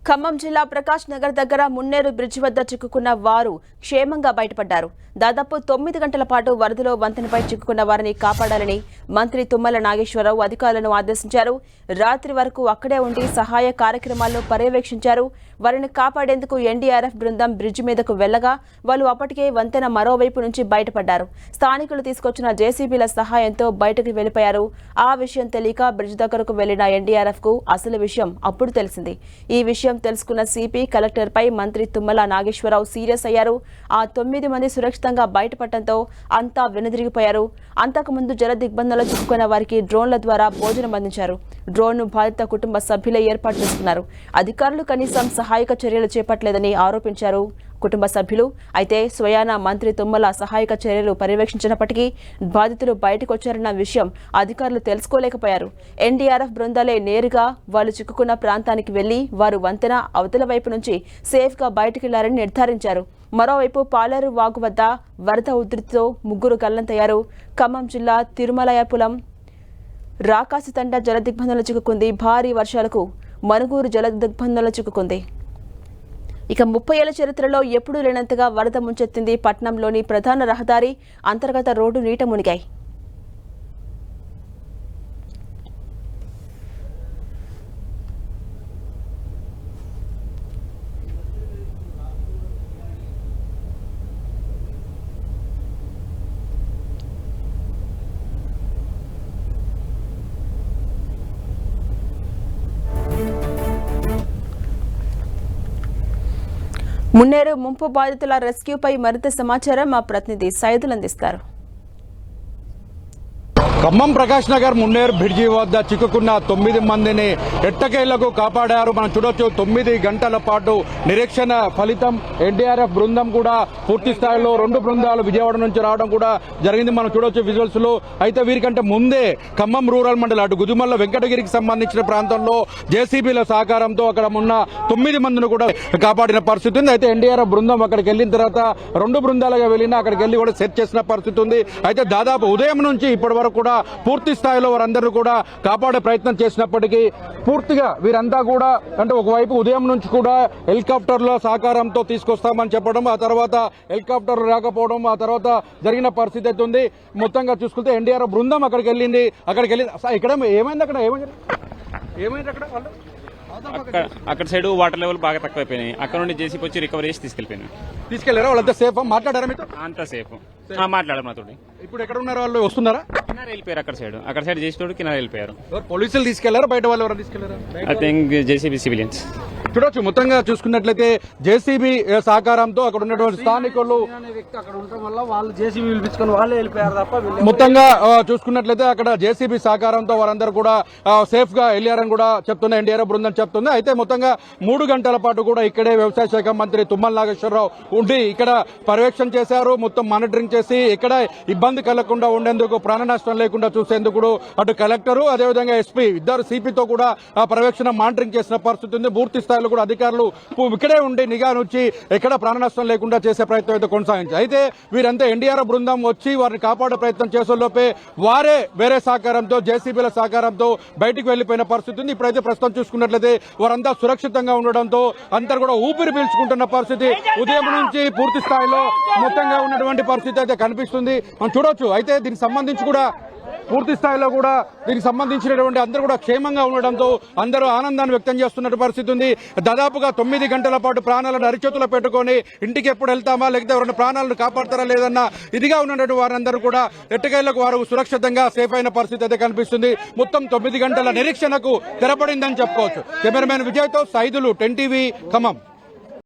ఖమ్మం జిల్లా ప్రకాష్ నగర్ దగ్గర మున్నేరు బ్రిడ్జి వద్ద చిక్కుకున్న వారు క్షేమంగా బయటపడ్డారు. దాదాపు 9 గంటల పాటు వరదలో వంతెనపై చిక్కుకున్న వారిని కాపాడాలని మంత్రి తుమ్మల నాగేశ్వరరావు అధికారులను ఆదేశించారు. రాత్రి వరకు అక్కడే ఉండి సహాయ కార్యక్రమాలను పర్యవేక్షించారు. వారిని కాపాడేందుకు ఎన్డీఆర్ఎఫ్ బృందం బ్రిడ్జి మీదకు వెళ్లగా వాళ్ళు అప్పటికే వంతెన మరోవైపు నుంచి బయటపడ్డారు. స్థానికులు తీసుకొచ్చిన జేసీబీల సహాయంతో బయటకు వెళ్లిపోయారు. ఆ విషయం తెలియక బ్రిడ్జి దగ్గరకు వెళ్లిన ఎన్డీఆర్ఎఫ్ కు అసలు విషయం అప్పుడు తెలిసింది. ఈ విషయం తెలుసుకున్న సిపి కలెక్టర్పై మంత్రి తుమ్మల నాగేశ్వరరావు సీరియస్ అయ్యారు. ఆ 9 మంది సురక్షితంగా బయటపడటంతో అంతా వెనుదిరిగిపోయారు. అంతకుముందు జల దిగ్బంధంలో చిక్కుకున్న వారికి డ్రోన్ల ద్వారా భోజనం అందించారు. డ్రోన్ ను బాధిత కుటుంబ సభ్యులే ఏర్పాటు చేసుకున్నారు. అధికారులు కనీసం సహాయక చర్యలు చేపట్టలేదని ఆరోపించారు కుటుంబ సభ్యులు. అయితే స్వయాన మంత్రి తుమ్మల సహాయక చర్యలు పర్యవేక్షించినప్పటికీ బాధితులు బయటకు వచ్చారన్న విషయం అధికారులు తెలుసుకోలేకపోయారు. ఎన్డీఆర్ఎఫ్ బృందాలే నేరుగా వాళ్ళు చిక్కుకున్న ప్రాంతానికి వెళ్లి వారు వంతెన అవతల వైపు నుంచి సేఫ్ గా బయటకెళ్లారని నిర్ధారించారు. మరోవైపు పాలేరు వాగు వద్ద వరద ఉధృతితో 3 గల్లంతయ్యారు. ఖమ్మం జిల్లా తిరుమలయాపులం రాకాసితండ జల దిగ్బంధంలో చిక్కుకుంది. భారీ వర్షాలకు మనుగూరు జల దిగ్బంధంలో చిక్కుకుంది. ఇక 30 ఏళ్ల చరిత్రలో ఎప్పుడూ లేనంతగా వరద ముంచెత్తింది. పట్నంలోని ప్రధాన రహదారి, అంతర్గత రోడ్డు నీట మునిగాయి. మున్నేరు ముంపు బాధితుల రెస్క్యూపై మరింత సమాచారం మా ప్రతినిధి సైదులు అందిస్తారు. ఖమ్మం ప్రకాష్ నగర్ మున్నేరు బ్రిడ్జి వద్ద చిక్కుకున్న 9 మందిని ఎట్టకేళ్లకు కాపాడారు. మనం చూడొచ్చు 9 గంటల పాటు నిరీక్షణ ఫలితం. ఎన్డీఆర్ఎఫ్ బృందం కూడా పూర్తి స్థాయిలో 2 బృందాలు విజయవాడ నుంచి రావడం కూడా జరిగింది. మనం చూడొచ్చు విజువల్స్ లో. అయితే వీరికంటే ముందే ఖమ్మం రూరల్ మండలం అటు గుదిమల్ల వెంకటగిరికి సంబంధించిన ప్రాంతంలో జేసీబీల సహకారంతో అక్కడ ఉన్న 9 మందిని కూడా కాపాడిన పరిస్థితి ఉంది. అయితే ఎన్డీఆర్ఎఫ్ బృందం అక్కడికి వెళ్లిన తర్వాత 2 బృందాలుగా వెళ్ళినా అక్కడికి వెళ్లి కూడా సెర్చ్ చేసిన పరిస్థితి ఉంది. అయితే దాదాపు ఉదయం నుంచి ఇప్పటి వరకు కూడా పూర్తి స్థాయిలో వారందరూ కూడా కాపాడే ప్రయత్నం చేసినప్పటికీ పూర్తిగా వీరంతా కూడా అంటే ఒకవైపు ఉదయం నుంచి కూడా హెలికాప్టర్ల సహకారంతో తీసుకొస్తామని చెప్పడం, ఆ తర్వాత హెలికాప్టర్ రాకపోవడం, ఆ తర్వాత జరిగిన పరిస్థితి అయితే ఉంది. మొత్తంగా చూసుకుంటే ఎన్డీఆర్ఎఫ్ బృందం అక్కడికి వెళ్ళింది. ఇక్కడ ఏమైంది? అక్కడ వాళ్ళు అక్కడ సైడ్ వాటర్ లెవెల్ బాగా తక్కువైపోయినాయి. అక్కడ నుండి జేసీపీ వచ్చి రికవరీ చేసి తీసుకెళ్లారా? వాళ్ళంతా సేఫ్ మాట్లాడారా మీతో? అంతా సేఫ్ మాట్లాడారు మాతో. ఇప్పుడు ఎక్కడ ఉన్నారు వాళ్ళు? వస్తున్నారా? కినార వెళ్ళిపోయారు. అక్కడ సైడ్ జేసీపీ కినార వెళ్ళిపోయారు. పోలీసులు తీసుకెళ్లారా? బయట వాళ్ళు ఎవరైనా తీసుకెళ్లారా? I think JCB civilians. చూడొచ్చు మొత్తంగా చూసుకున్నట్లయితే జేసీబీ సహకారంతో అక్కడ ఉన్నటువంటి స్థానికులు మొత్తంగా చూసుకున్నట్లయితే అక్కడ జేసీబీ సహకారంతో వారందరూ కూడా సేఫ్ గా వెళ్ళారని కూడా చెప్తున్న ఎన్డీఆర్ఎఫ్ బృందం చెప్తుంది. అయితే మొత్తంగా 3 గంటల పాటు కూడా ఇక్కడే వ్యవసాయ శాఖ మంత్రి తుమ్మల నాగేశ్వరరావు ఉండి ఇక్కడ పర్యవేక్షణ చేశారు. మొత్తం మానిటరింగ్ చేసి ఇక్కడ ఇబ్బంది కలగకుండా ఉండేందుకు, ప్రాణ నష్టం లేకుండా చూసేందుకు అటు కలెక్టరు అదేవిధంగా ఎస్పీ ఇద్దరు సిపితో కూడా పర్యవేక్షణ మానిటరింగ్ చేసిన పరిస్థితి ఉంది. పూర్తి స్థాయిలో కూడా అధికారులు ఇక్కడే ఉండి నిఘా నుంచి ఎక్కడ ప్రాణ నష్టం లేకుండా చేసే ప్రయత్నం అయితే కొనసాగించారు. అయితే వీరంతా ఎన్డీఆర్ఎఫ్ బృందం వచ్చి వారిని కాపాడే ప్రయత్నం చేసేలోపే వారే వేరే సహకారంతో జేసీబీల సహకారంతో బయటికి వెళ్లిపోయిన పరిస్థితి ఉంది. ఇప్పుడైతే ప్రస్తుతం చూసుకున్నట్లయితే వారంతా సురక్షితంగా ఉండడంతో అందరూ కూడా ఊపిరి పీల్చుకుంటున్న పరిస్థితి ఉదయం నుంచి పూర్తి స్థాయిలో మొత్తంగా ఉన్నటువంటి పరిస్థితి అయితే కనిపిస్తుంది. మనం చూడొచ్చు. అయితే దీనికి సంబంధించి కూడా పూర్తి స్థాయిలో కూడా దీనికి సంబంధించినటువంటి అందరూ కూడా క్షేమంగా ఉండడంతో అందరూ ఆనందాన్ని వ్యక్తం చేస్తున్న పరిస్థితి ఉంది. దాదాపుగా 9 గంటల పాటు ప్రాణాలను అరిచేతులో పెట్టుకుని ఇంటికి ఎప్పుడు వెళ్తామా లేకపోతే ఎవరైనా ప్రాణాలను కాపాడతారా లేదన్న ఇదిగా ఉన్నటువంటి వారందరూ కూడా ఎట్టకేళ్లకు వారు సురక్షితంగా సేఫ్ అయిన పరిస్థితి అయితే కనిపిస్తుంది. మొత్తం 9 గంటల నిరీక్షణకు తెరపడిందని చెప్పుకోవచ్చు. కెమెరామెన్ విజయ్తో సైదులు, 10 టీవీ, ఖమ్మం.